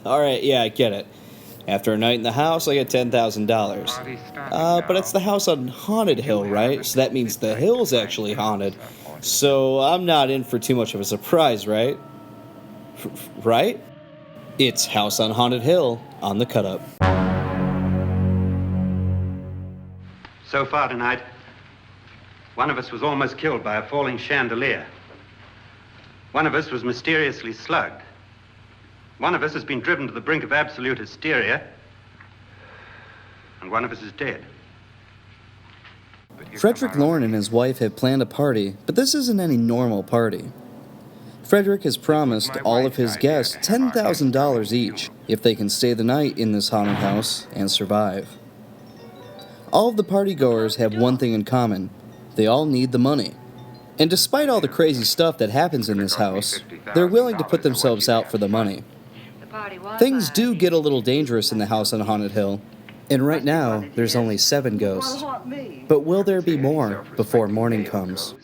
Alright, yeah, I get it. After a night in the house, I get $10,000. But it's the house on Haunted Hill, right? So that means the hill's actually haunted. So I'm not in for too much of a surprise, right? Right? It's House on Haunted Hill on the cut up. So far tonight, one of us was almost killed by a falling chandelier. One of us was mysteriously slugged. One of us has been driven to the brink of absolute hysteria. And one of us is dead. Frederick Lorne and his wife have planned a party, but this isn't any normal party. Frederick has promised all of his guests $10,000 each if they can stay the night in this haunted house and survive. All of the partygoers have one thing in common. They all need the money. And despite all the crazy stuff that happens in this house, they're willing to put themselves out for the money. Things do get a little dangerous in the house on Haunted Hill, and right now there's only 7 ghosts. But will there be more before morning comes?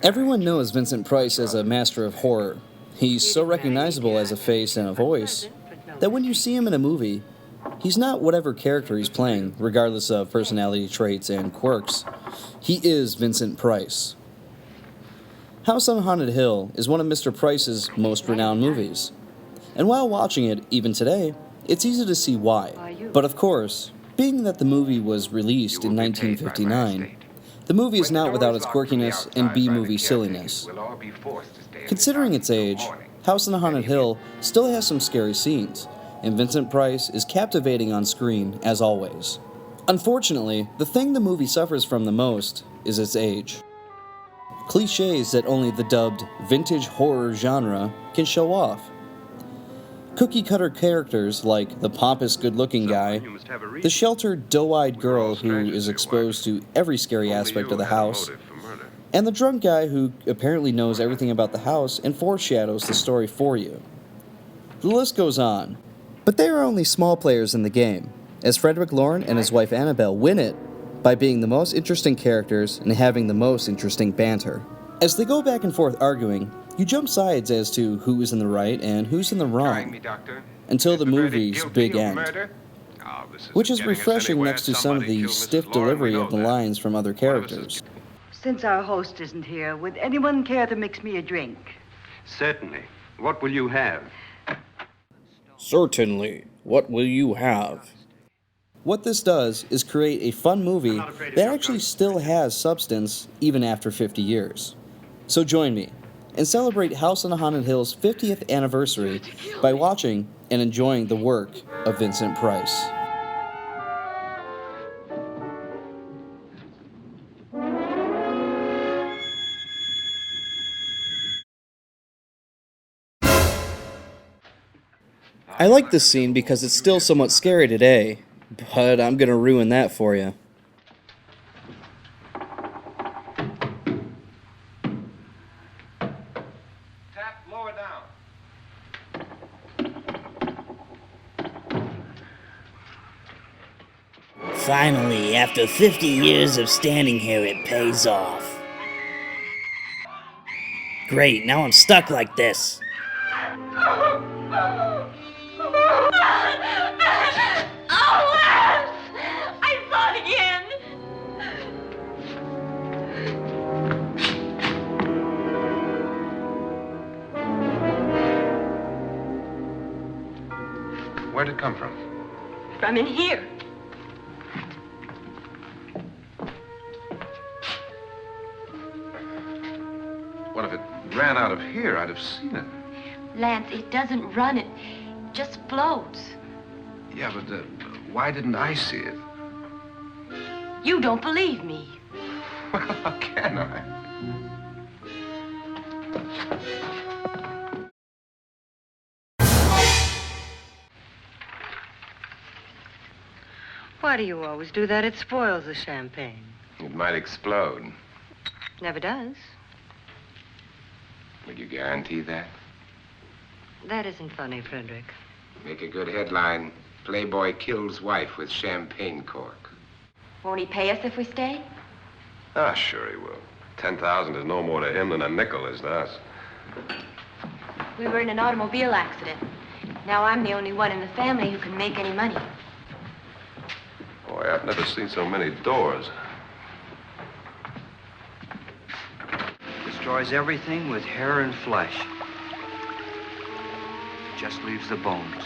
Everyone knows Vincent Price as a master of horror. He's so recognizable as a face and a voice that when you see him in a movie, he's not whatever character he's playing, regardless of personality traits and quirks. He is Vincent Price. House on Haunted Hill is one of Mr. Price's most renowned movies. And while watching it, even today, it's easy to see why. But of course, being that the movie was released in 1959, the movie is not without its quirkiness and B-movie silliness. Considering its age, House on Haunted Hill still has some scary scenes, and Vincent Price is captivating on screen as always. Unfortunately, the thing the movie suffers from the most is its age. Clichés that only the dubbed vintage horror genre can show off. Cookie-cutter characters like the pompous good-looking guy, the sheltered doe-eyed girl who is exposed to every scary aspect of the house, and the drunk guy who apparently knows everything about the house and foreshadows the story for you. The list goes on. But they are only small players in the game, as Frederick Lorne and his wife Annabelle win it by being the most interesting characters and having the most interesting banter. As they go back and forth arguing, you jump sides as to who is in the right and who's in the wrong, until the movie's big end, which is refreshing next to some of the stiff delivery of the lines from other characters. Since our host isn't here, would anyone care to mix me a drink? Certainly. What will you have? Certainly. What will you have? What this does is create a fun movie that actually still has substance even after 50 years. So join me and celebrate House on Haunted Hill's 50th anniversary by watching and enjoying the work of Vincent Price. I like this scene because it's still somewhat scary today, but I'm gonna ruin that for you. Tap lower down. Finally, after 50 years of standing here, it pays off. Great, now I'm stuck like this. Where'd it come from? From in here. Well, if it ran out of here, I'd have seen it. Lance, it doesn't run, it just floats. Yeah, but why didn't I see it? You don't believe me. Well, how can I? Why do you always do that? It spoils the champagne. It might explode. Never does. Will you guarantee that? That isn't funny, Frederick. Make a good headline. Playboy kills wife with champagne cork. Won't he pay us if we stay? Ah, sure he will. 10,000 is no more to him than a nickel is to us. We were in an automobile accident. Now I'm the only one in the family who can make any money. Boy, I've never seen so many doors. Destroys everything with hair and flesh. Just leaves the bones.